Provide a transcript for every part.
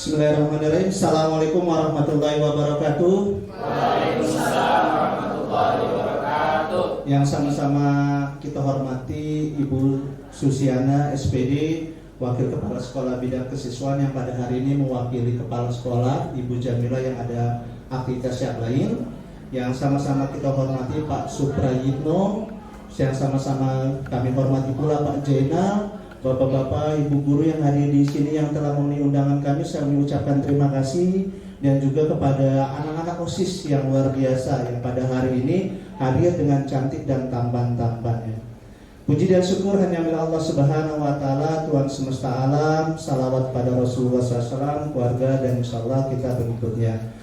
Bismillahirrahmanirrahim. Assalamualaikum warahmatullahi wabarakatuh. Waalaikumsalam warahmatullahi wabarakatuh. Yang sama-sama kita hormati Ibu Susiana SPD, Wakil Kepala Sekolah Bidang Kesiswaan yang pada hari ini mewakili Kepala Sekolah Ibu Jamila yang ada aktivitas yang lain. Yang sama-sama kita hormati Pak Suprayitno, yang sama-sama kami hormati pula Pak Jainal, Bapak-bapak, Ibu guru yang hadir di sini yang telah memenuhi undangan kami, saya mengucapkan terima kasih. Dan juga kepada anak-anak OSIS yang luar biasa yang pada hari ini hadir dengan cantik dan tampan-tampannya. Puji dan syukur hanya milik Allah Subhanahu wa Ta'ala, Tuhan semesta alam. Salawat pada Rasulullah SAW, keluarga, dan insya Allah kita berikutnya.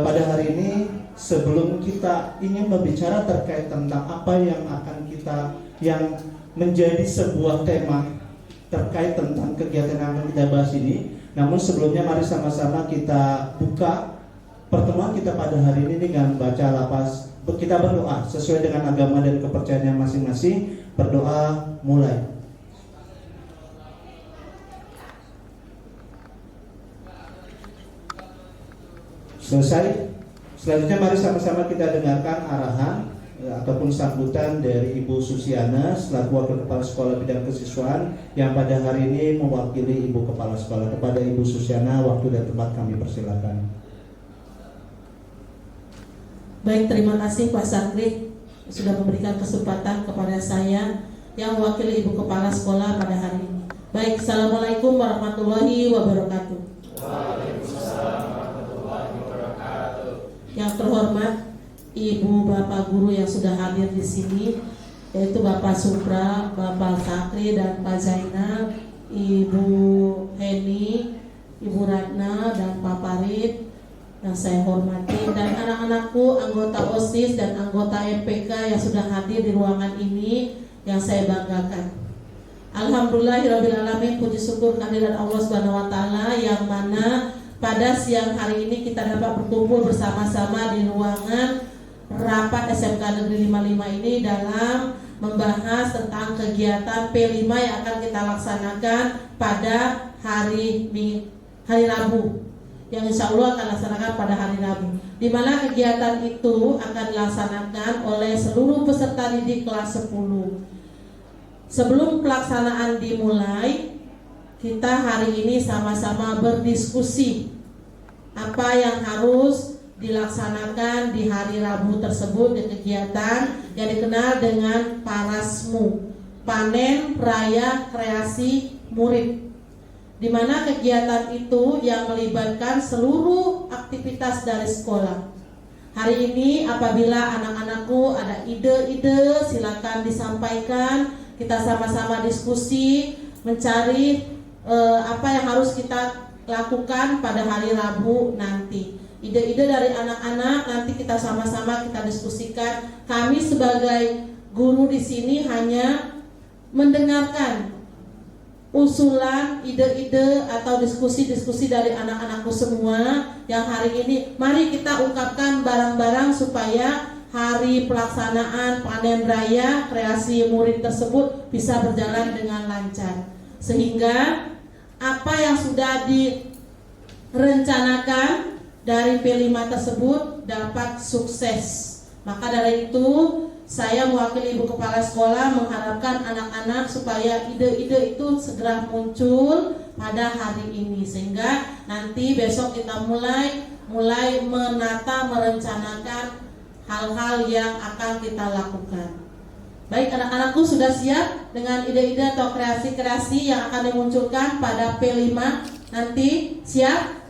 Pada hari ini, sebelum kita ingin berbicara terkait tentang apa yang akan kita yang menjadi sebuah tema terkait tentang kegiatan yang akan kita bahas ini. Namun sebelumnya mari sama-sama kita buka pertemuan kita pada hari ini dengan baca lafaz. Kita berdoa sesuai dengan agama dan kepercayaannya masing-masing. Berdoa mulai. Selesai. Selanjutnya mari sama-sama kita dengarkan arahan ataupun sambutan dari Ibu Susiana selaku Wakil Kepala Sekolah Bidang Kesiswaan yang pada hari ini mewakili Ibu Kepala Sekolah. Kepada Ibu Susiana, waktu dan tempat kami persilakan. Baik, terima kasih Pak Sakri sudah memberikan kesempatan kepada saya yang mewakili Ibu Kepala Sekolah pada hari ini. Baik, Assalamualaikum warahmatullahi wabarakatuh. Waalaikumsalam warahmatullahi wabarakatuh. Yang terhormat Ibu Bapak guru yang sudah hadir di sini, yaitu Bapak Supra, Bapak Sakri dan Pak Zainal, Ibu Heni, Ibu Ratna dan Pak Farid yang saya hormati, dan anak-anakku anggota OSIS dan anggota MPK yang sudah hadir di ruangan ini yang saya banggakan. Alhamdulillahirrabbilalamin, puji syukur kehadiran Allah Subhanahu wa Ta'ala yang mana pada siang hari ini kita dapat berkumpul bersama-sama di ruangan rapat SMK Negeri 55 ini dalam membahas tentang kegiatan P5 yang akan kita laksanakan pada hari Rabu, yang insya Allah akan laksanakan pada hari Rabu, di mana kegiatan itu akan dilaksanakan oleh seluruh peserta didik kelas 10. Sebelum pelaksanaan dimulai, kita hari ini sama-sama berdiskusi apa yang harus dilaksanakan di hari Rabu tersebut di kegiatan yang dikenal dengan Parasmu, Panen Raya Kreasi Murid, di mana kegiatan itu yang melibatkan seluruh aktivitas dari sekolah. Hari ini apabila anak-anakku ada ide-ide silakan disampaikan, kita sama-sama diskusi mencari apa yang harus kita lakukan pada hari Rabu nanti. Ide-ide dari anak-anak nanti kita sama-sama kita diskusikan. Kami sebagai guru di sini hanya mendengarkan usulan, ide-ide atau diskusi-diskusi dari anak-anakku semua yang hari ini. Mari kita ungkapkan barang-barang supaya hari pelaksanaan panen raya kreasi murid tersebut bisa berjalan dengan lancar, sehingga apa yang sudah direncanakan dari P5 tersebut dapat sukses. Maka dari itu saya mewakili Ibu Kepala Sekolah mengharapkan anak-anak supaya ide-ide itu segera muncul pada hari ini, sehingga nanti besok kita mulai menata, merencanakan hal-hal yang akan kita lakukan. Baik, anak-anakku sudah siap dengan ide-ide atau kreasi-kreasi yang akan dimunculkan pada P5 nanti? Siap?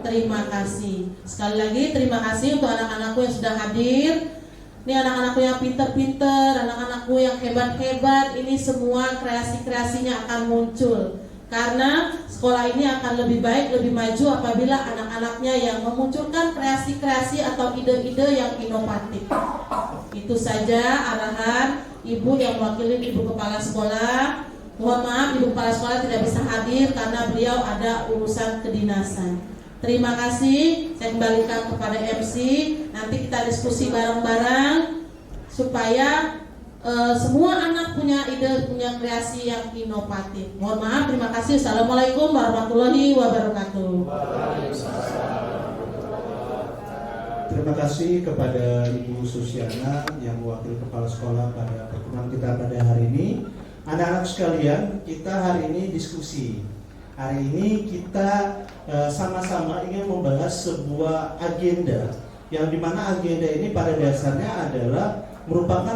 Terima kasih. Sekali lagi terima kasih untuk anak-anakku yang sudah hadir. Ini anak-anakku yang pinter-pinter, anak-anakku yang hebat-hebat. Ini semua kreasi-kreasinya akan muncul, karena sekolah ini akan lebih baik, lebih maju apabila anak-anaknya yang memunculkan kreasi-kreasi atau ide-ide yang inovatif. Itu saja arahan Ibu yang mewakili Ibu Kepala Sekolah. Mohon maaf Ibu Kepala Sekolah tidak bisa hadir karena beliau ada urusan kedinasan. Terima kasih, saya kembalikan kepada MC. Nanti kita diskusi bareng-bareng supaya semua anak punya ide, punya kreasi yang inovatif. Mohon maaf, terima kasih. Assalamualaikum warahmatullahi wabarakatuh. Terima kasih kepada Ibu Susiana yang wakil kepala sekolah pada pertemuan kita pada hari ini. Anak-anak sekalian, kita hari ini diskusi. Hari ini kita sama-sama ingin membahas sebuah agenda yang dimana agenda ini pada dasarnya merupakan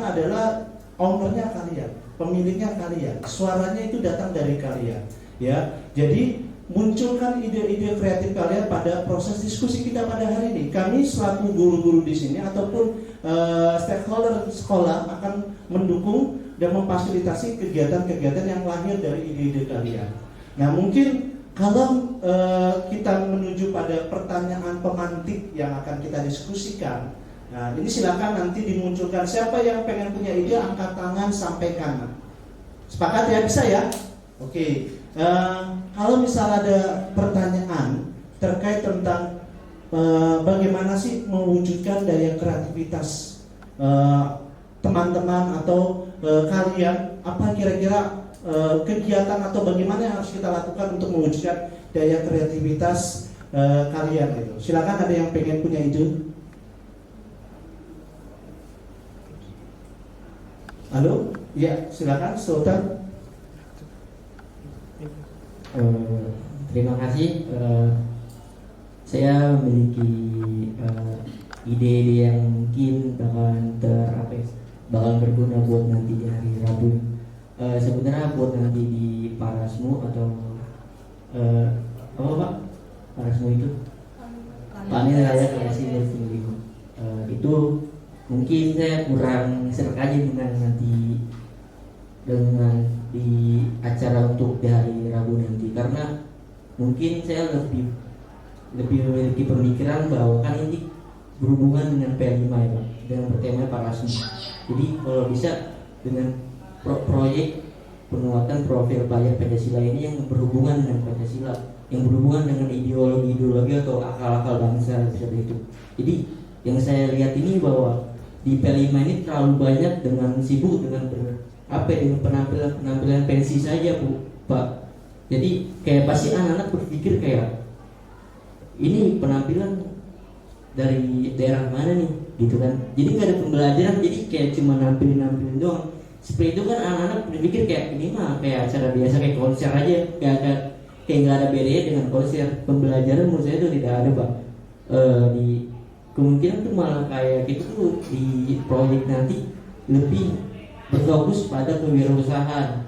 ownernya kalian, pemiliknya kalian, suaranya itu datang dari kalian, ya. Jadi munculkan ide-ide kreatif kalian pada proses diskusi kita pada hari ini. Kami selaku guru-guru di sini ataupun stakeholder sekolah akan mendukung dan memfasilitasi kegiatan-kegiatan yang lahir dari ide-ide kalian. Nah, mungkin kalau kita menuju pada pertanyaan pemantik yang akan kita diskusikan, nah ini silakan nanti dimunculkan. Siapa yang pengen punya ide, angkat tangan, sampaikan. Sepakat ya, bisa ya? Oke. Kalau misal ada pertanyaan terkait tentang bagaimana sih mewujudkan daya kreativitas teman-teman atau kalian, apa kira-kira kegiatan atau bagaimana yang harus kita lakukan untuk mewujudkan daya kreativitas kalian gitu. Silakan, ada yang pengen punya ide? Halo? Ya, silakan Sultan. Terima kasih. Saya memiliki ide-ide yang mungkin bakalan berguna buat nanti di hari Rabu. Sebenarnya buat nanti di Parasmu atau apa Pak? Parasmu itu panen raya kreasi Multiminggu. Itu mungkin saya kurang serak aja dengan di acara untuk di hari Rabu nanti, karena mungkin saya lebih memiliki pemikiran bahwa kan ini berhubungan dengan P5 ya Pak, dengan bertema Parasmu. Jadi kalau bisa dengan proyek penguatan profil pelajar Pancasila ini yang berhubungan dengan Pancasila, yang berhubungan dengan ideologi atau akal-akal bangsa seperti itu. Jadi yang saya lihat ini bahwa di P5 ini terlalu banyak dengan sibuk dengan dengan penampilan pensi saja Pak. Jadi kayak pasti anak-anak berpikir kayak ini penampilan dari daerah mana nih gitu kan. Jadi nggak ada pembelajaran, jadi kayak cuma nampilin doang. Seperti itu kan anak-anak berpikir kayak ini mah kayak acara biasa, kayak konser aja, kayak nggak ada bedanya dengan konser. Pembelajaran menurut saya itu tidak ada Pak. Di kemungkinan tuh malah kayak gitu tuh di proyek nanti lebih berfokus pada kewirausahaan.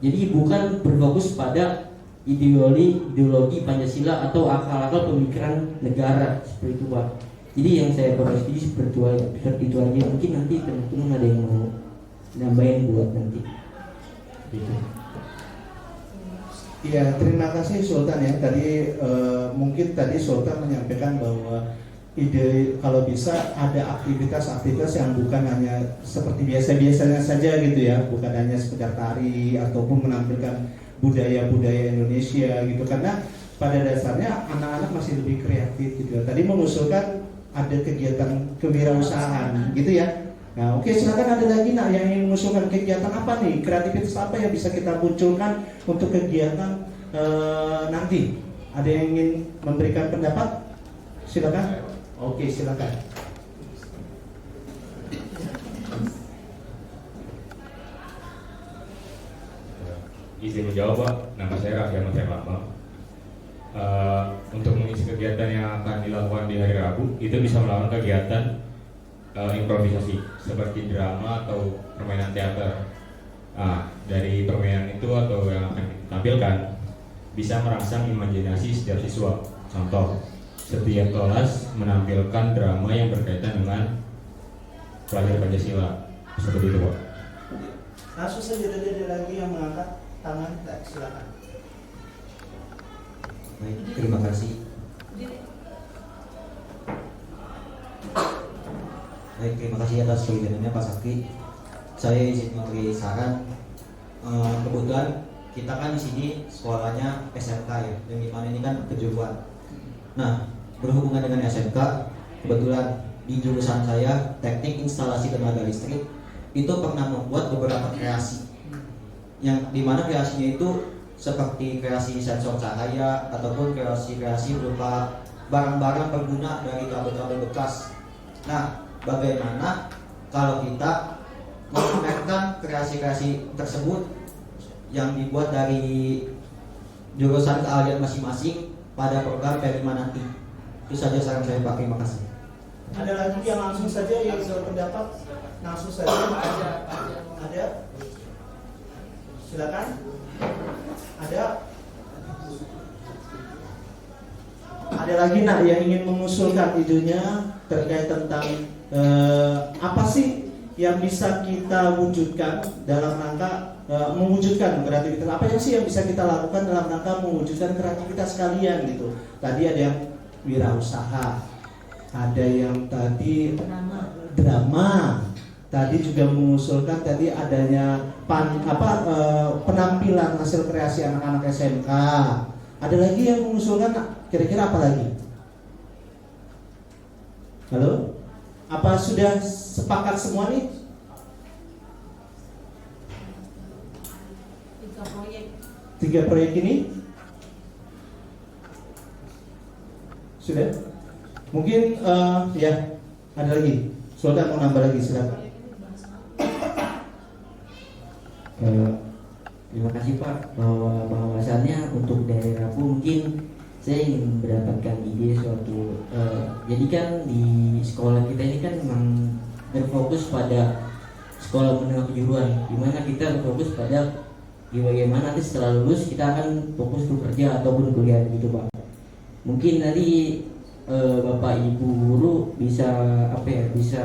Jadi bukan berfokus pada ideologi Pancasila atau akal-akal pemikiran negara seperti itu Pak. Jadi yang saya koreksi seperti itu aja. Mungkin nanti teman-teman ada yang mau nambahin buat nanti. Gitu. Iya, terima kasih Sultan ya. Tadi mungkin tadi Sultan menyampaikan bahwa ide kalau bisa ada aktivitas-aktivitas yang bukan hanya seperti biasa-biasanya saja gitu ya, bukan hanya sekedar tari ataupun menampilkan budaya-budaya Indonesia gitu, karena pada dasarnya anak-anak masih lebih kreatif gitu ya. Tadi mengusulkan ada kegiatan kewirausahaan gitu ya. Nah, oke, silakan, ada lagi yang ingin mengusulkan kegiatan apa nih, kreativitas apa yang bisa kita munculkan untuk kegiatan nanti? Ada yang ingin memberikan pendapat? Silakan. Oke, silakan. Izin menjawab Pak, nama saya Raffi Ahmad Herlambang. Untuk mengisi kegiatan yang akan dilakukan di hari Rabu, itu bisa melakukan kegiatan improvisasi seperti drama atau permainan teater. Dari permainan itu atau yang akan ditampilkan bisa merangsang imajinasi setiap siswa. Contoh, setiap kelas menampilkan drama yang berkaitan dengan pelajar Pancasila. Seperti itu Pak. Langsung saja, ada lagi yang mengangkat tangan, silakan. Baik, terima kasih. Baik, terima kasih atas kebijakannya Pak Sakti. Saya izin memberi saran. Kebetulan kita kan di sini sekolahnya SMK ya, yang dimana ini kan kejuruan. Nah, berhubungan dengan SMK, kebetulan di jurusan saya Teknik Instalasi Tenaga Listrik itu pernah membuat beberapa kreasi yang dimana kreasinya itu seperti kreasi sensor cahaya ataupun kreasi-kreasi berupa barang-barang berguna dari kabel-kabel bekas. Nah, bagaimana kalau kita memamerkan kreasi-kreasi tersebut yang dibuat dari jurusan keahlian masing-masing pada program P5 nanti? Itu saja saran saya Pak, terima kasih. Ada lagi yang langsung saja yang berpendapat? Langsung saja. Ada? Silakan. Ada? Ada lagi nak yang ingin mengusulkan idenya terkait tentang apa sih yang bisa kita wujudkan dalam rangka mewujudkan kreativitas? Apa yang sih yang bisa kita lakukan dalam rangka mewujudkan kreativitas kalian gitu? Tadi ada yang wirausaha, ada yang tadi drama. Tadi juga mengusulkan tadi adanya penampilan hasil kreasi anak-anak SMK. Ada lagi yang mengusulkan kira-kira apa lagi? Halo? Apa sudah sepakat semua nih? 3 proyek ini? Sudah? Mungkin ya, ada lagi. Saudara mau nambah lagi, silakan. Terima kasih Pak, bahwasannya untuk daerah Rabu mungkin saya ingin mendapatkan ide suatu jadi kan di sekolah kita ini kan memang berfokus pada sekolah menengah kejuruan, dimana kita berfokus pada bagaimana nanti setelah lulus kita akan fokus bekerja ataupun kuliah gitu Pak. Mungkin nanti Bapak Ibu guru bisa bisa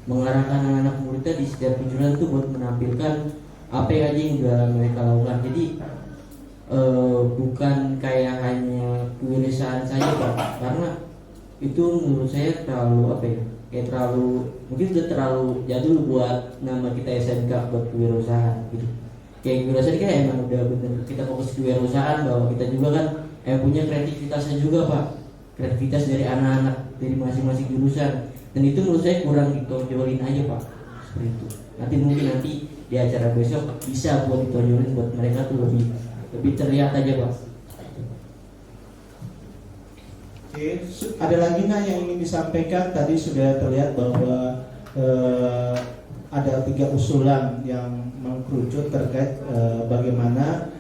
mengarahkan anak-anak muridnya di setiap kejuruan itu buat menampilkan apa yang aja yang sudah mereka lakukan. Jadi bukan kayak hanya kewirausahaan saja Pak, karena itu menurut saya terlalu mungkin sudah terlalu jadul buat nama kita SMK buat kewirausahaan gitu. Kayak kewirausahaan kan emang udah bener kita fokus kewirausahaan, bahwa kita juga kan punya kreativitasnya juga Pak, kreativitas dari anak-anak dari masing-masing jurusan, dan itu menurut saya kurang ditonjolin aja Pak, seperti itu. Nanti di acara besok bisa buat ditonjolin buat mereka tuh lebih terlihat aja Pak. Oke, ada lagi nggak yang ingin disampaikan? Tadi sudah terlihat bahwa ada 3 usulan yang mengkerucut terkait bagaimana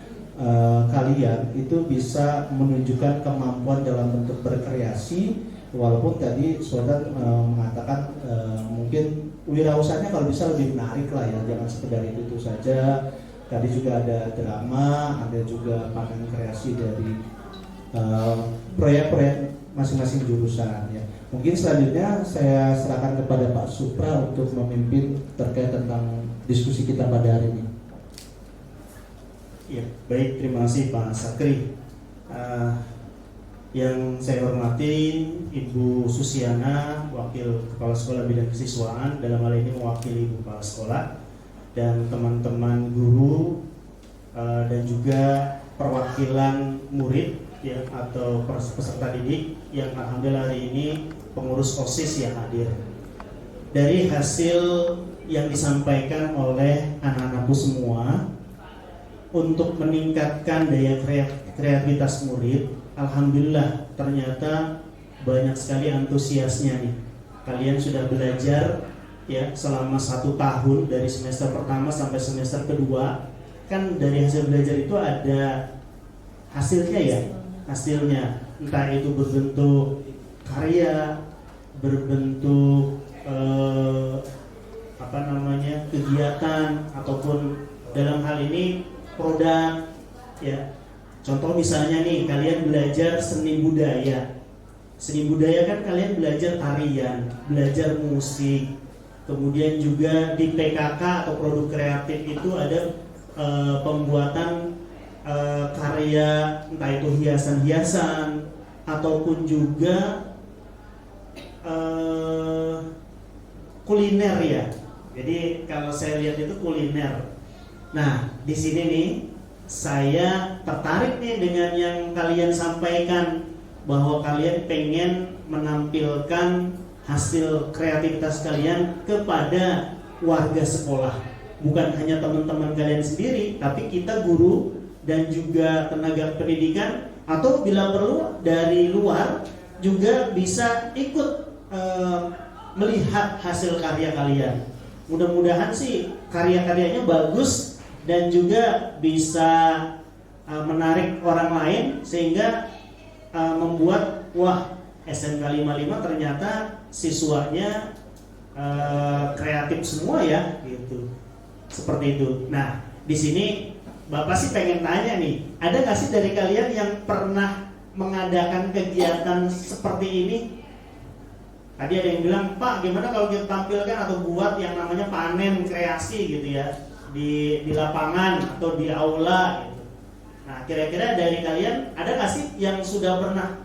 kalian itu bisa menunjukkan kemampuan dalam bentuk berkreasi, walaupun tadi saudara mengatakan mungkin wirausahanya kalau bisa lebih menarik lah ya, jangan sekedar itu saja. Tadi juga ada drama, ada juga pameran kreasi dari proyek-proyek masing-masing jurusan ya. Mungkin selanjutnya saya serahkan kepada Pak Supra untuk memimpin terkait tentang diskusi kita pada hari ini. Ya, baik, terima kasih Pak Sakri. Yang saya hormati Ibu Susiana, Wakil Kepala Sekolah Bidang Kesiswaan, dalam hal ini mewakili Ibu Kepala Sekolah, dan teman-teman guru dan juga perwakilan murid ya, atau peserta didik yang alhamdulillah hari ini pengurus OSIS yang hadir. Dari hasil yang disampaikan oleh anak-anakku semua untuk meningkatkan daya kreativitas murid, alhamdulillah ternyata banyak sekali antusiasnya nih. Kalian sudah belajar ya selama 1 tahun dari semester pertama sampai semester kedua. Kan dari hasil belajar itu ada hasilnya ya, hasilnya entah itu berbentuk karya, berbentuk kegiatan, ataupun dalam hal ini produk ya. Contoh misalnya nih, kalian belajar seni budaya. Seni budaya kan kalian belajar tarian, belajar musik. Kemudian juga di PKK atau produk kreatif itu ada pembuatan karya, entah itu hiasan-hiasan ataupun juga kuliner ya. Jadi kalau saya lihat itu kuliner. Nah, di sini nih saya tertarik nih dengan yang kalian sampaikan, bahwa kalian pengen menampilkan hasil kreativitas kalian kepada warga sekolah, bukan hanya teman-teman kalian sendiri, tapi kita guru dan juga tenaga pendidikan, atau bila perlu dari luar juga bisa ikut melihat hasil karya kalian. Mudah-mudahan sih karya-karyanya bagus dan juga bisa menarik orang lain, sehingga membuat wah, SMK 55 ternyata siswanya kreatif semua ya, gitu. Seperti itu. Nah, di sini Bapak sih pengen tanya nih, ada nggak sih dari kalian yang pernah mengadakan kegiatan seperti ini? Tadi ada yang bilang, Pak, gimana kalau kita tampilkan atau buat yang namanya panen kreasi gitu ya, di lapangan atau di aula gitu. Nah, kira-kira dari kalian ada nggak sih yang sudah pernah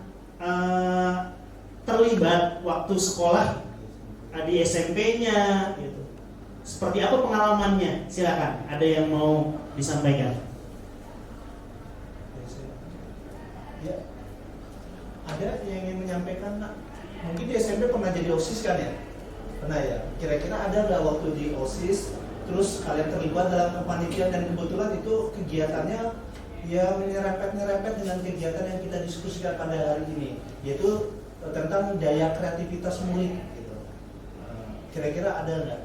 terlibat waktu sekolah di SMP-nya gitu? Seperti apa pengalamannya? Silakan, ada yang mau disampaikan? Ya, ada yang ingin menyampaikan, Nak? Mungkin di SMP pernah jadi OSIS kan ya? Pernah ya? Kira-kira ada nggak waktu di OSIS, terus kalian terlibat dalam kepanitiaan dan kebetulan itu kegiatannya ya menyerempet dengan kegiatan yang kita diskusikan pada hari ini, yaitu tentang daya kreativitas murid gitu. Kira-kira ada nggak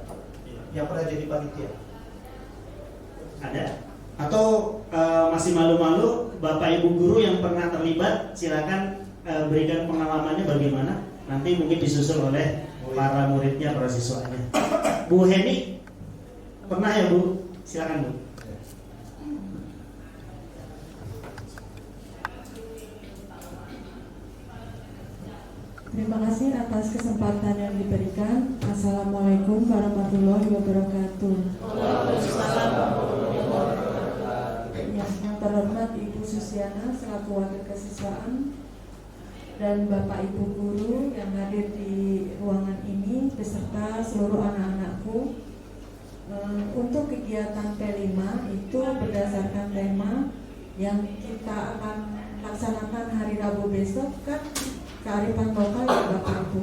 yang pernah jadi panitia? Ada? Atau masih malu-malu Bapak Ibu guru yang pernah terlibat, silakan berikan pengalamannya bagaimana. Nanti mungkin disusul oleh para muridnya, para siswanya. Bu Heni, pernah ya Bu? Silakan Bu. Terima kasih atas kesempatan yang diberikan. Assalamualaikum warahmatullahi wabarakatuh. Ya, yang terhormat Ibu Susiana selaku Wakil Kesiswaan dan Bapak Ibu guru yang hadir di ruangan ini beserta seluruh anak-anakku. Untuk kegiatan P5 itu berdasarkan tema yang kita akan laksanakan hari Rabu besok, kan kearifan lokal ya Bapak Ibu.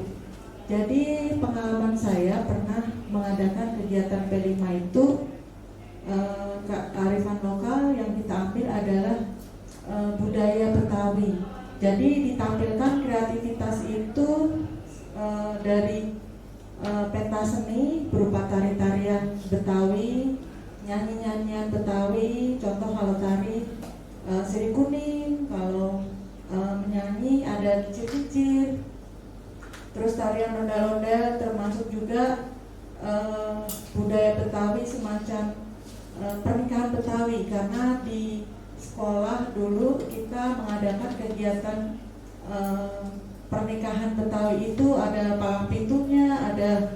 Jadi pengalaman saya pernah mengadakan kegiatan P5 itu kearifan lokal yang kita ambil adalah budaya Betawi. Jadi ditampilkan kreativitas itu dari peta seni berupa tari-tarian Betawi, nyanyi-nyanyian Betawi, contoh kalau tari siri kuning, kalau menyanyi ada kicir-kicir, terus tarian ondel-ondel, termasuk juga budaya Betawi semacam pernikahan Betawi, karena di sekolah dulu kita mengadakan kegiatan pernikahan Betawi itu ada palang pintunya, ada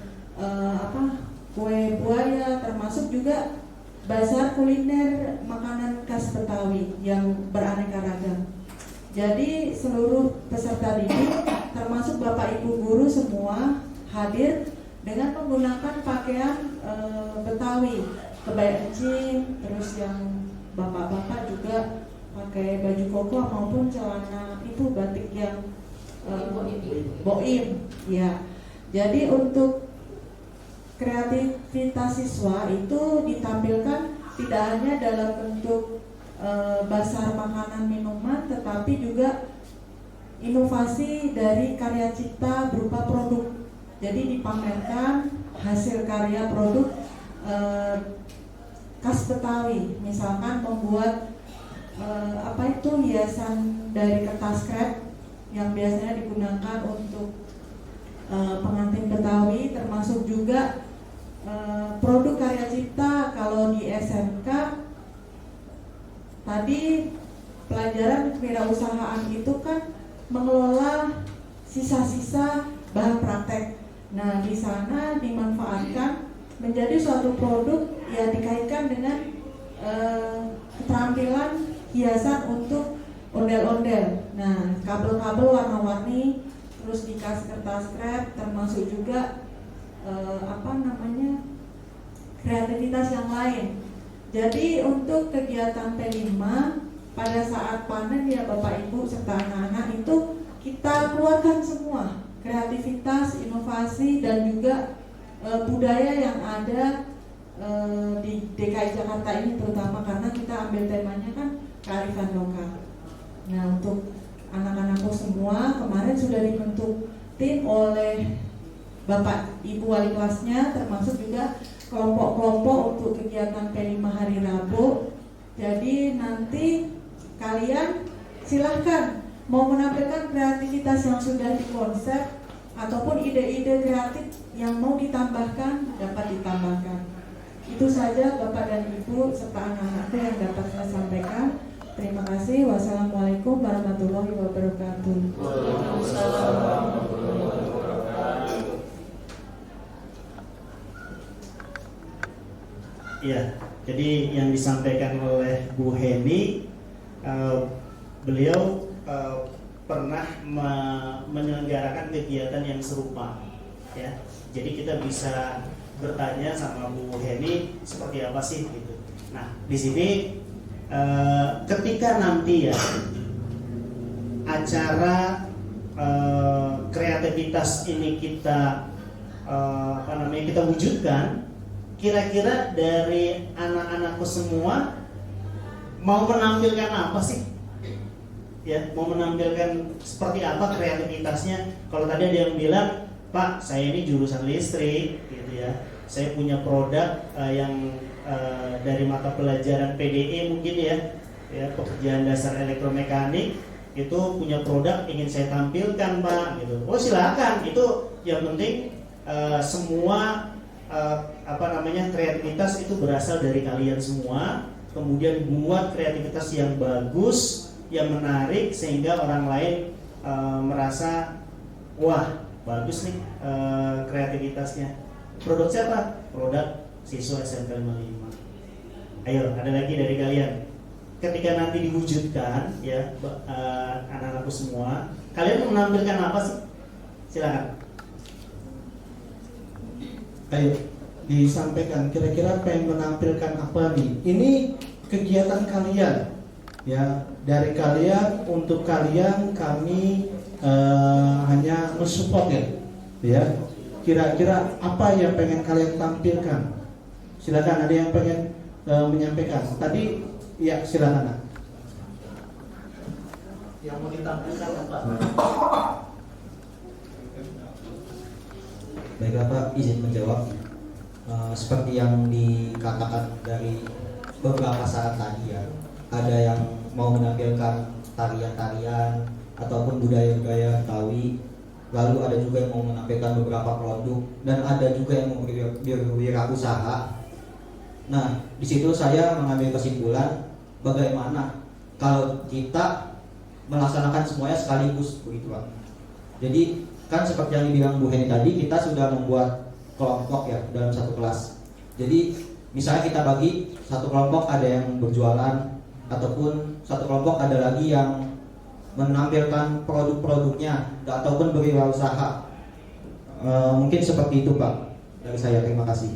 kue buaya, termasuk juga bazar kuliner makanan khas Betawi yang beraneka ragam. Jadi seluruh peserta didik termasuk Bapak Ibu guru semua hadir dengan menggunakan pakaian Betawi, kebaya encim, terus yang bapak-bapak juga pakai baju koko maupun celana ibu batik yang boim, ya. Jadi untuk kreativitas siswa itu ditampilkan tidak hanya dalam bentuk bazar makanan minuman, tetapi juga inovasi dari karya cipta berupa produk. Jadi dipamerkan hasil karya produk khas Betawi, misalkan membuat hiasan dari kertas krep yang biasanya digunakan untuk pengantin Betawi, termasuk juga produk karya cipta. Kalau di SMK tadi pelajaran kewirausahaan itu kan mengelola sisa-sisa bahan praktek. Nah, di sana dimanfaatkan menjadi suatu produk yang dikaitkan dengan keterampilan hiasan untuk ondel-ondel. Nah, kabel-kabel warna-warni, terus dikasih kertas krep, termasuk juga kreativitas yang lain. Jadi untuk kegiatan P5 pada saat panen ya Bapak Ibu serta anak-anak itu kita keluarkan semua kreativitas, inovasi dan juga budaya yang ada di DKI Jakarta ini, terutama karena kita ambil temanya kan kearifan lokal. Nah, untuk anak-anakku semua kemarin sudah dibentuk tim oleh Bapak Ibu wali kelasnya, termasuk juga kelompok-kelompok untuk kegiatan P5 hari Rabu. Jadi nanti kalian silahkan mau menampilkan kreativitas yang sudah dikonsep ataupun ide-ide kreatif yang mau ditambahkan dapat ditambahkan. Itu saja Bapak dan Ibu serta anak-anakku yang dapat saya sampaikan. Terima kasih. Wassalamualaikum warahmatullahi wabarakatuh. Waalaikumsalam warahmatullahi wabarakatuh. Ya, jadi yang disampaikan oleh Bu Heni, beliau pernah menyelenggarakan kegiatan yang serupa, ya. Jadi kita bisa bertanya sama Bu Heni seperti apa sih gitu. Nah, di sini ketika nanti ya acara kreativitas ini kita kita wujudkan, kira-kira dari anak-anakku semua mau menampilkan apa sih? Ya, mau menampilkan seperti apa kreativitasnya? Kalau tadi ada yang bilang, Pak, saya ini jurusan listrik, gitu ya. Saya punya produk yang dari mata pelajaran PDE mungkin ya, pekerjaan dasar elektromekanik, itu punya produk ingin saya tampilkan, Pak, gitu. Oh, silakan. Itu yang penting semua kreativitas itu berasal dari kalian semua. Kemudian buat kreativitas yang bagus, yang menarik, sehingga orang lain merasa wah bagus nih kreativitasnya. Produk siapa? Produk siswa SMK 55. Ayo, ada lagi dari kalian. Ketika nanti diwujudkan ya anak-anakku semua, kalian menampilkan apa sih? Silakan. Ayo disampaikan kira-kira pengen menampilkan apa nih? Ini kegiatan kalian ya, dari kalian untuk kalian, kami hanya mensupport ya. Kira-kira apa yang pengen kalian tampilkan? Silakan, ada yang pengen menyampaikan. Tadi ya, silakan. Yang mau ditampilkan apa? Baiklah Pak, izin menjawab. Seperti yang dikatakan dari beberapa saat tadi ya, ada yang mau menampilkan tarian-tarian ataupun budaya-budaya Betawi, lalu ada juga yang mau menampilkan beberapa produk, dan ada juga yang mau berwirausaha. Nah, di situ saya mengambil kesimpulan bagaimana kalau kita melaksanakan semuanya sekaligus, begitu Pak. Jadi kan seperti yang dibilang Bu Heni tadi, kita sudah membuat kelompok ya dalam satu kelas. Jadi misalnya kita bagi satu kelompok ada yang berjualan, ataupun satu kelompok ada lagi yang menampilkan produk-produknya ataupun berwirausaha. Mungkin seperti itu Pak dari saya. Terima kasih.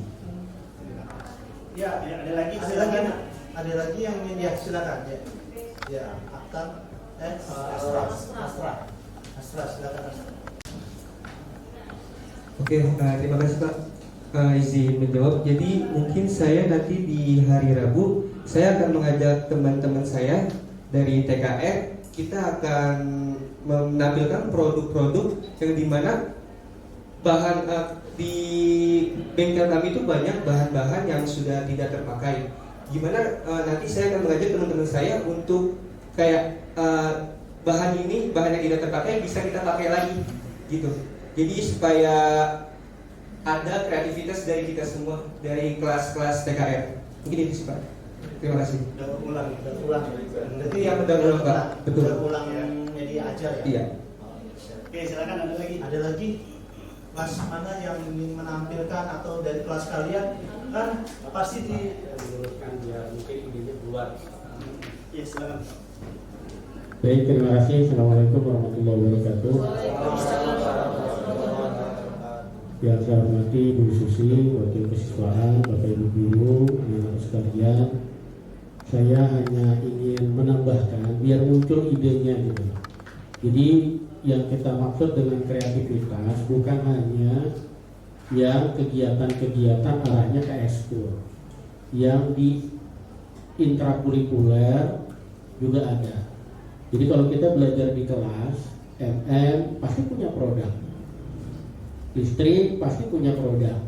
Ya, ada lagi. Ada lagi yang ingin silakan ya. Ya, Aktar, Astra, silakan. Oke, terima kasih Pak. Izin menjawab. Jadi mungkin saya nanti di hari Rabu saya akan mengajak teman-teman saya dari TKR. Kita akan menampilkan produk-produk yang dimana bahan di bengkel kami itu banyak bahan-bahan yang sudah tidak terpakai. Gimana nanti saya akan mengajak teman-teman saya untuk kayak bahan yang tidak terpakai bisa kita pakai lagi, gitu. Jadi supaya ada kreativitas dari kita semua, dari kelas-kelas TKR. Mungkin itu sih Pak. Terima kasih. Udah ulang. Berarti yang udah ulang Pak. Betul. Udah ulang yang jadi ajar ya. Iya. Oke, silakan, ada lagi. Ada lagi. Kelas mana yang ingin menampilkan atau dari kelas kalian kan pasti diluruskan dia mungkin idenya keluar. Ya, silakan. Baik, terima kasih. Assalamualaikum warahmatullahi wabarakatuh. Yang saya hormati Bu Susi, Wakil Kesiswaan, Bapak Ibu Guru, anak-anak sekalian. Saya hanya ingin menambahkan biar muncul idenya gitu. Jadi yang kita maksud dengan kreativitas bukan hanya yang kegiatan-kegiatan arahnya ke ekskul. Yang di intrakurikuler juga ada. Jadi kalau kita belajar di kelas, MM pasti punya produk, listrik pasti punya produk,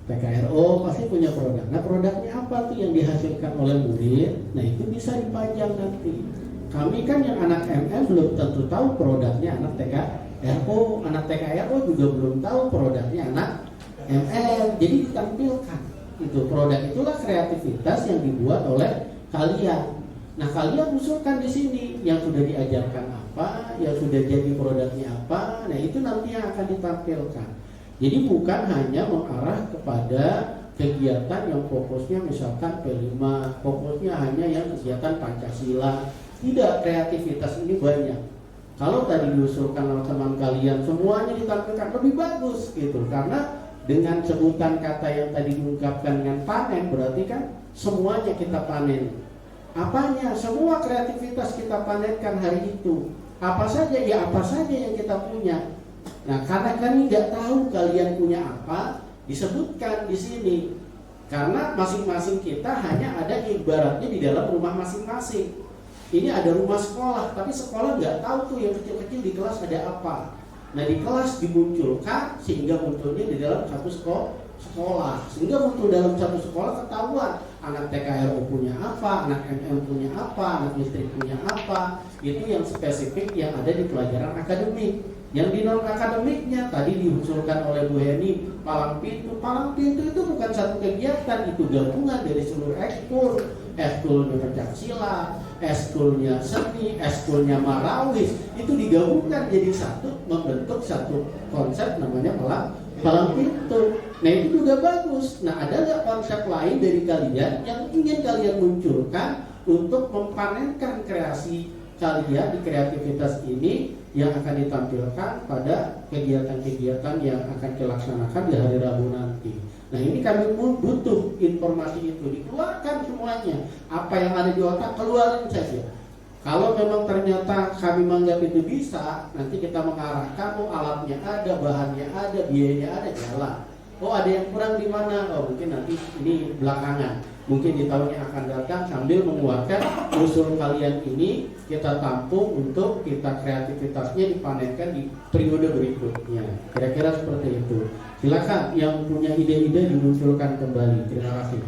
PKRO pasti punya produk. Nah, produknya apa tuh yang dihasilkan oleh murid? Nah, itu bisa dipajang nanti. Kami kan yang anak MM belum tentu tahu produknya anak TKRO, anak TKRO juga belum tahu produknya anak MM. Jadi ditampilkan. Itu produk, itulah kreativitas yang dibuat oleh kalian. Nah, kalian usulkan di sini yang sudah diajarkan apa, yang sudah jadi produknya apa. Nah, itu nanti yang akan ditampilkan. Jadi bukan hanya mengarah kepada kegiatan yang fokusnya misalkan P5, fokusnya hanya yang kegiatan Pancasila. Tidak, kreativitas ini banyak. Kalau tadi diusulkan oleh teman kalian semuanya ditampilkan lebih bagus gitu, karena dengan sebutan kata yang tadi diungkapkan dengan panen, berarti kan semuanya kita panen. Apanya? Semua kreativitas kita panenkan hari itu. Apa saja? Ya apa saja yang kita punya. Nah, karena kami nggak tahu kalian punya apa, disebutkan di sini. Karena masing-masing kita hanya ada ibaratnya di dalam rumah masing-masing. Ini ada rumah sekolah, tapi sekolah nggak tahu tuh yang kecil-kecil di kelas ada apa. Nah, di kelas dimunculkan sehingga munculnya di dalam satu sekolah. Sehingga muncul dalam satu sekolah ketahuan anak TKRO punya apa, anak MM punya apa, anak listrik punya apa. Itu yang spesifik yang ada di pelajaran akademik. Yang di non akademiknya tadi diusulkan oleh Bu Heni, palang pintu. Palang pintu itu bukan satu kegiatan, itu gabungan dari seluruh ekskul. Ekskulnya pencaksilat, ekskulnya seni, ekskulnya marawis, itu digabungkan jadi satu, membentuk satu konsep namanya palang pintu. Nah, itu juga bagus. Nah, ada nggak konsep lain dari kalian yang ingin kalian munculkan untuk mempanenkan kreasi kalian di kreativitas ini yang akan ditampilkan pada kegiatan-kegiatan yang akan dilaksanakan di hari Rabu nanti. Nah, ini kami pun butuh informasi itu, dikeluarkan semuanya. Apa yang ada di otak, keluarin saja. Kalau memang ternyata kami menganggap itu bisa, nanti kita mengarahkan, oh alatnya ada, bahannya ada, biayanya ada, jalan. Oh ada yang kurang di mana? Oh mungkin nanti ini belakangan. Mungkin di tahun yang akan datang sambil menguatkan usul kalian ini kita tampung untuk kita kreativitasnya dipanenkan di periode berikutnya. Kira-kira seperti itu. Silakan yang punya ide-ide dimunculkan kembali. Terima kasih.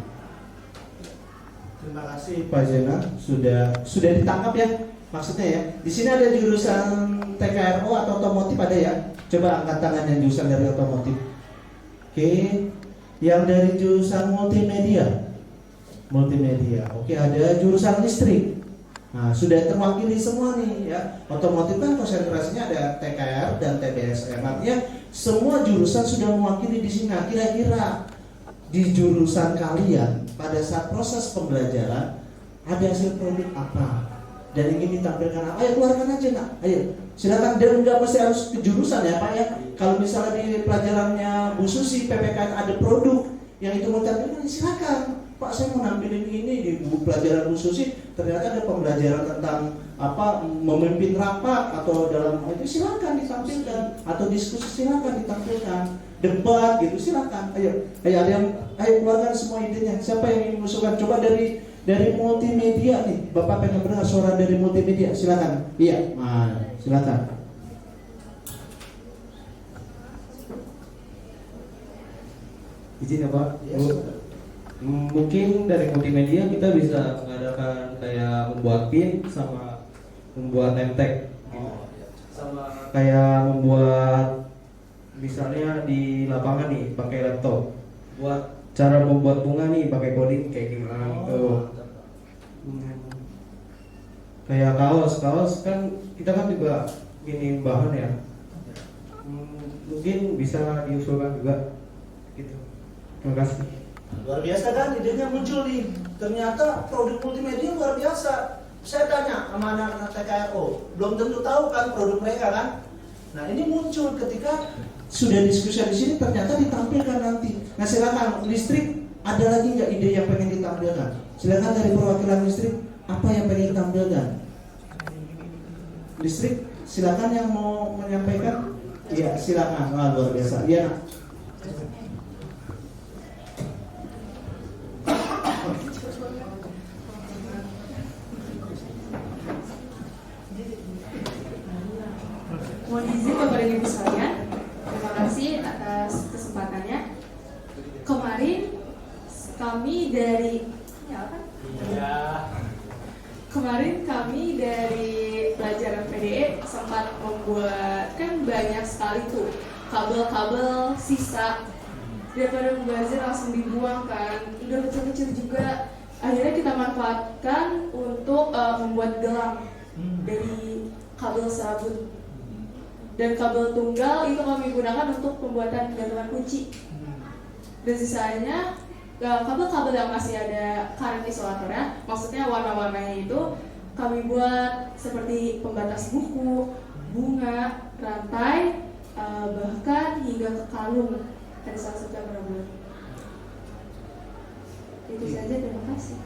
Terima kasih Pak Zena, sudah ditangkap ya maksudnya ya. Di sini ada jurusan TKRO atau otomotif ada ya? Coba angkat tangan yang jurusan dari otomotif. Oke, yang dari jurusan multimedia. Oke, ada jurusan listrik. Nah, sudah terwakili semua nih ya. Otomotif kan konsentrasinya ada TKR dan TBSM. Artinya semua jurusan sudah mewakili di sini. Nah, kira-kira di jurusan kalian pada saat proses pembelajaran ada hasil produk apa dan ingin ditampilkan apa? Ayo keluarkan aja nak. Ayo silakan, dan nggak mesti harus ke jurusan ya Pak ya. Kalau misalnya di pelajarannya Bu Susi PPKN ada produk yang itu mau tampilkan, silakan. Pak saya mau nampilin ini di pelajaran Bu Susi, ternyata ada pembelajaran tentang apa memimpin rapat atau dalam itu, silakan ditampilkan, atau diskusi silakan ditampilkan, debat gitu silakan. Ayo ada yang keluarkan semua idenya. Siapa yang ingin mengusulkan? Coba dari multimedia nih, Bapak pengen dengar suara dari multimedia, silakan. Iya, silakan. Izin ya Pak. Mungkin dari multimedia kita bisa mengadakan kayak membuat pin sama membuat name tag, sama kayak membuat misalnya di lapangan nih pakai laptop, buat cara membuat bunga nih pakai coding kayak gimana gitu. Kayak kaos kan kita kan juga gini bahan ya, mungkin bisa diusulkan juga gitu. Terima kasih. Luar biasa kan idenya muncul nih. Ternyata produk multimedia luar biasa. Saya tanya sama anak-anak TKRO, belum tentu tahu kan produk mereka kan. Nah ini muncul ketika sudah diskusi di sini, ternyata ditampilkan nanti. Nah silakan listrik, ada lagi nggak ide yang pengen ditampilkan? Silakan dari perwakilan listrik, apa yang pengen ditampilkan? Listrik, silakan yang mau menyampaikan. Iya, silakan. Wah, luar biasa. Iya, Nak. Mohon izin Bapak dan Ibu sekalian, terima kasih atas kesempatannya. Kemarin kami dari Kemarin kami dari pelajaran PDE sempat membuatkan banyak sekali tuh kabel-kabel sisa, daripada mubazir langsung dibuang kan, udah kecil-kecil juga. Akhirnya kita manfaatkan untuk membuat gelang dari kabel serabut, dan kabel tunggal itu kami gunakan untuk pembuatan gantungan kunci. Dan sisanya kabel-kabel yang masih ada current isolatornya, maksudnya warna-warnanya itu kami buat seperti pembatas buku, bunga, rantai, bahkan hingga ke kalung. Ada salah satu yang pernah buat. Itu saja, terima kasih.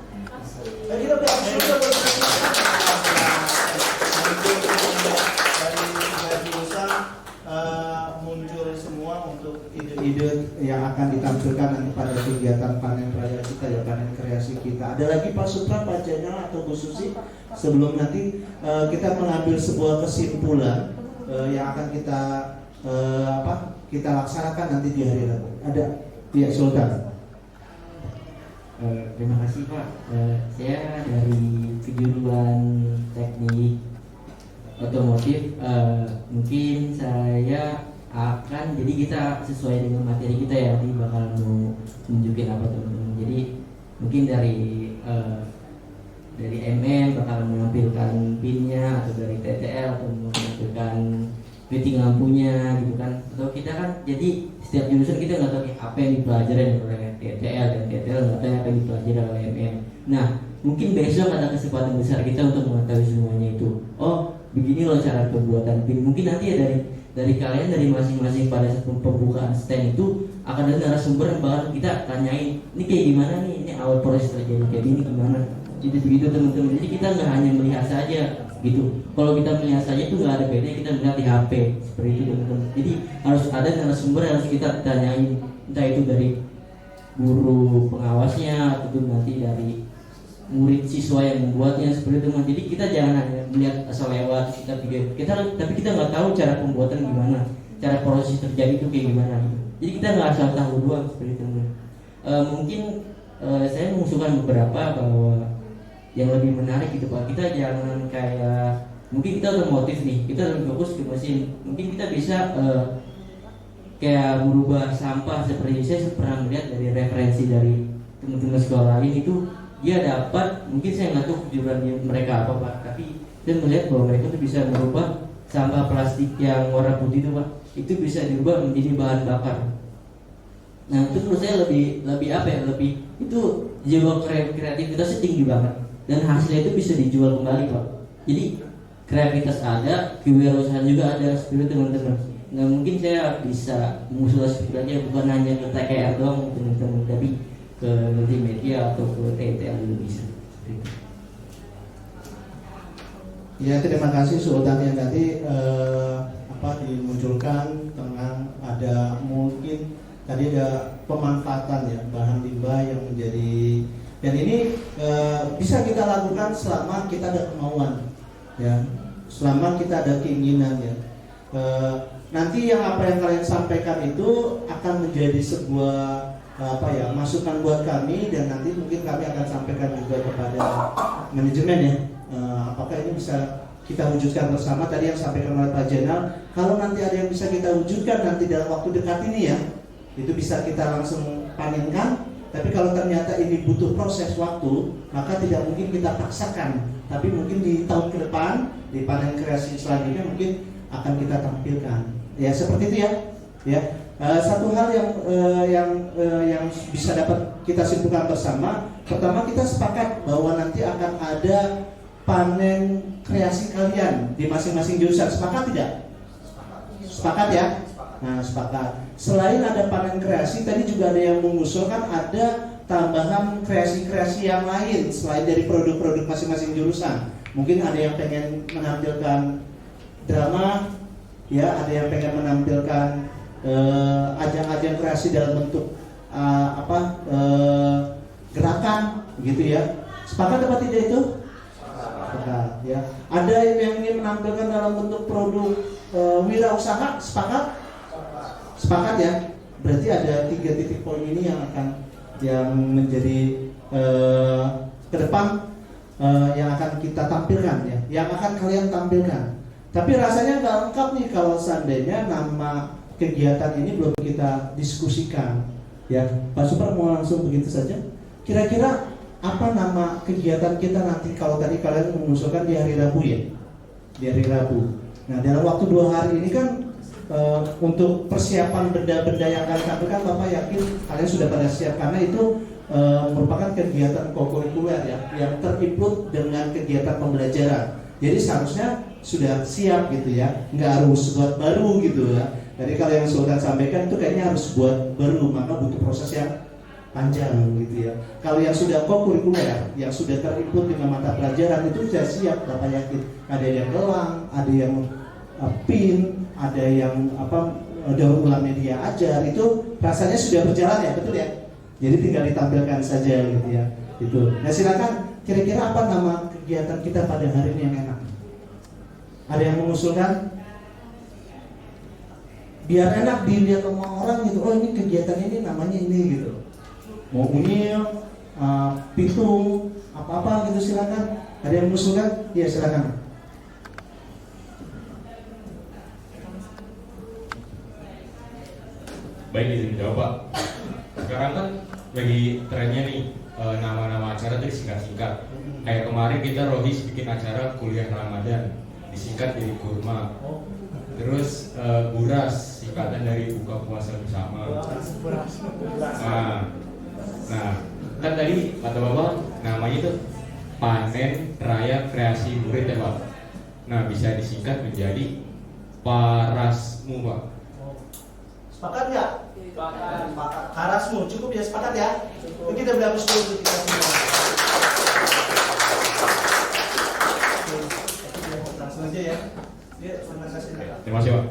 Muncul semua untuk ide-ide yang akan ditampilkan nanti pada kegiatan panen raya kita ya, panen kreasi kita. Ada lagi Pak Supra, Pak Jenal atau Bu Susi sebelum nanti kita mengambil sebuah kesimpulan yang akan kita kita laksanakan nanti di hari Rabu. Ada? Iya, Sultan. Terima kasih Pak. Saya dari kejuruan teknik otomotif. Mungkin saya akan, jadi kita sesuai dengan materi kita ya, nanti bakal mau tunjukin apa teman-teman. Jadi mungkin dari MM bakal menampilkan pinnya, atau dari TTL atau menampilkan fitting lampunya gitu kan. Atau kita kan, jadi setiap jurusan kita nggak tahu apa yang dipelajari oleh TTL, dan TTL nggak tahu apa yang dipelajari oleh MM. Nah, mungkin besok ada kesempatan besar kita untuk mengetahui semuanya itu. Oh, begini loh cara pembuatan pin. Mungkin nanti ya dari kalian, dari masing-masing pada saat pembukaan stand itu akan ada narasumber yang bakal kita tanyain, ini kayak gimana nih, ini awal proses terjadi kayak gini gimana. Jadi begitu teman-teman. Jadi kita nggak hanya melihat saja gitu. Kalau kita melihat saja itu nggak ada bedanya kita melihat di HP seperti itu teman-teman. Jadi harus ada narasumber yang harus kita tanyain, entah itu dari guru pengawasnya ataupun nanti dari murid siswa yang membuatnya seperti itu. Jadi kita jangan hanya melihat asal lewat, kita pikir tapi kita nggak tahu cara pembuatan gimana, cara proses terjadi itu kayak gimana gitu. Jadi kita nggak asal tahu doang seperti itu. Mungkin saya mengusulkan beberapa bahwa yang lebih menarik gitu Pak, kita jangan kayak, mungkin kita otomotif nih, kita lebih fokus ke mesin. Mungkin kita bisa kayak merubah sampah seperti saya pernah melihat dari referensi dari teman-teman sekolah lain itu, dia dapat, mungkin saya nggak tahu kejuruan mereka apa Pak, tapi saya melihat bahwa mereka itu bisa merubah sampah plastik yang warna putih itu Pak, itu bisa dirubah menjadi bahan bakar. Nah itu menurut saya lebih apa ya, lebih itu jiwa kreativitasnya tinggi banget, dan hasilnya itu bisa dijual kembali Pak. Jadi kreativitas ada, kewirausahaan juga ada seperti teman-teman. Nah mungkin saya bisa mengusul seperti bukan hanya ke TKR doang teman-teman, tapi ke multimedia atau ke TTL juga bisa. Ya, terima kasih Sultan yang tadi dimunculkan tentang ada mungkin tadi ada pemanfaatan ya bahan limbah yang menjadi, dan ini bisa kita lakukan selama kita ada kemauan ya, selama kita ada keinginan ya. Nanti apa yang kalian sampaikan itu akan menjadi sebuah masukan buat kami, dan nanti mungkin kami akan sampaikan juga kepada manajemen ya, apakah ini bisa kita wujudkan bersama. Tadi yang sampaikan oleh Pak Jenal, kalau nanti ada yang bisa kita wujudkan nanti dalam waktu dekat ini ya, itu bisa kita langsung panenkan. Tapi kalau ternyata ini butuh proses waktu, maka tidak mungkin kita paksakan, tapi mungkin di tahun ke depan di panen kreasi selanjutnya mungkin akan kita tampilkan ya, seperti itu ya. Satu hal yang bisa dapat kita simpulkan bersama, pertama kita sepakat bahwa nanti akan ada panen kreasi kalian di masing-masing jurusan. Sepakat tidak? Sepakat ya? Nah, sepakat. Selain ada panen kreasi, tadi juga ada yang mengusulkan ada tambahan kreasi-kreasi yang lain selain dari produk-produk masing-masing jurusan. Mungkin ada yang pengen menampilkan drama ya, ada yang pengen menampilkan ajang-ajang kreasi dalam bentuk gerakan gitu ya. Sepakat apa tidak itu? Sepakat ya. Ada yang ingin menampilkan dalam bentuk produk wirausaha, sepakat? Sepakat ya. Berarti ada 3 titik poin ini yang menjadi ke depan yang akan kita tampilkan ya, yang akan kalian tampilkan. Tapi rasanya nggak lengkap nih kalau seandainya nama kegiatan ini belum kita diskusikan ya. Pak Super mau langsung begitu saja. Kira-kira apa nama kegiatan kita nanti kalau tadi kalian mengusulkan di hari Rabu ya? Di hari Rabu. Nah dalam waktu 2 hari ini kan untuk persiapan benda-benda yang kalian tampilkan, Bapak yakin kalian sudah pada siap karena itu merupakan kegiatan kokurikuler ya, yang terimput dengan kegiatan pembelajaran. Jadi seharusnya sudah siap gitu ya, nggak harus buat baru gitu ya. Jadi kalau yang Sultan sampaikan itu kayaknya harus buat baru, maka butuh proses yang panjang gitu ya. Kalau yang sudah kokurikuler, yang sudah terimput dengan mata pelajaran itu sudah siap, Bapak yakin. Ada yang gelang, ada yang pin, ada yang daur ulang media ajar, itu rasanya sudah berjalan ya, betul ya. Jadi tinggal ditampilkan saja gitu ya. Itu. Nah silakan, kira-kira apa nama kegiatan kita pada hari ini yang enak? Ada yang mengusulkan? Biar enak dilihat sama orang gitu. Oh ini kegiatan ini namanya ini gitu. Mau unyil, pitung, apa-apa gitu silakan. Ada yang mengusulkan? Iya silakan. Baik, izin jawab Pak. Sekarang kan lagi trennya nih nama-nama acara itu disingkat-singkat. Kayak kemarin kita Rohis bikin acara kuliah Ramadan, disingkat jadi kurma. Terus Buras, singkatan dari buka puasa bersama. Nah, kan tadi kata Bapak namanya itu Panen Raya Kreasi Murid ya Pak. Nah bisa disingkat menjadi Parasmu Pak. Sepakat nggak? Sepakat. Parasmu cukup ya, sepakat ya? Cukup. Kita beri aplaus dulu untuk kita semua. Langsung aja ya. Ya, terima kasih. Terima kasih Pak.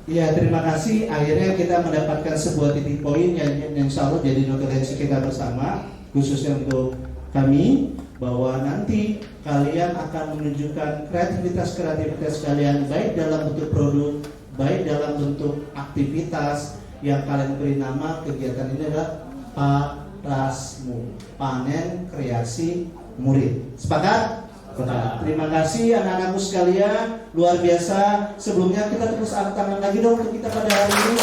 Ya, terima kasih. Akhirnya kita mendapatkan sebuah titik poin yang insya Allah jadi notulensi kita bersama, khususnya untuk kami, bahwa nanti kalian akan menunjukkan kreativitas kalian baik dalam bentuk produk, baik dalam bentuk aktivitas yang kalian beri nama kegiatan ini adalah Parasmu, Panen Kreasi Murid. Sepakat? Terima kasih anak-anakku sekalian, luar biasa. Sebelumnya kita terus angkat tangan lagi dong untuk kita pada hari ini.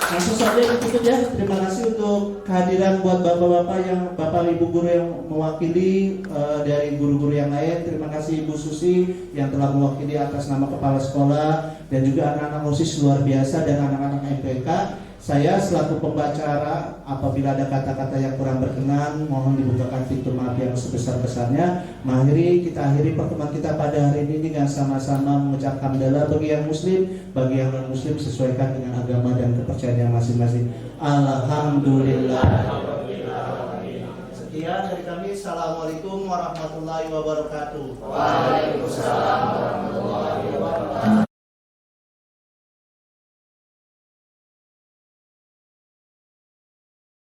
Langsung saja ditutup ya. Terima kasih untuk kehadiran buat bapak-bapak yang bapak ibu guru yang mewakili dari guru-guru yang lain. Terima kasih Ibu Susi yang telah mewakili atas nama kepala sekolah dan juga anak-anak OSIS luar biasa dan anak-anak MPK. Saya selaku pembacara, apabila ada kata-kata yang kurang berkenan, mohon dibukakan pintu maaf yang sebesar-besarnya. Mari kita akhiri pertemuan kita pada hari ini dengan sama-sama mengucapkan hamdalah bagi yang muslim, bagi yang non muslim sesuaikan dengan agama dan kepercayaan masing-masing. Alhamdulillah. Sekian dari kami. Assalamualaikum warahmatullahi wabarakatuh. Waalaikumsalam warahmatullahi wabarakatuh.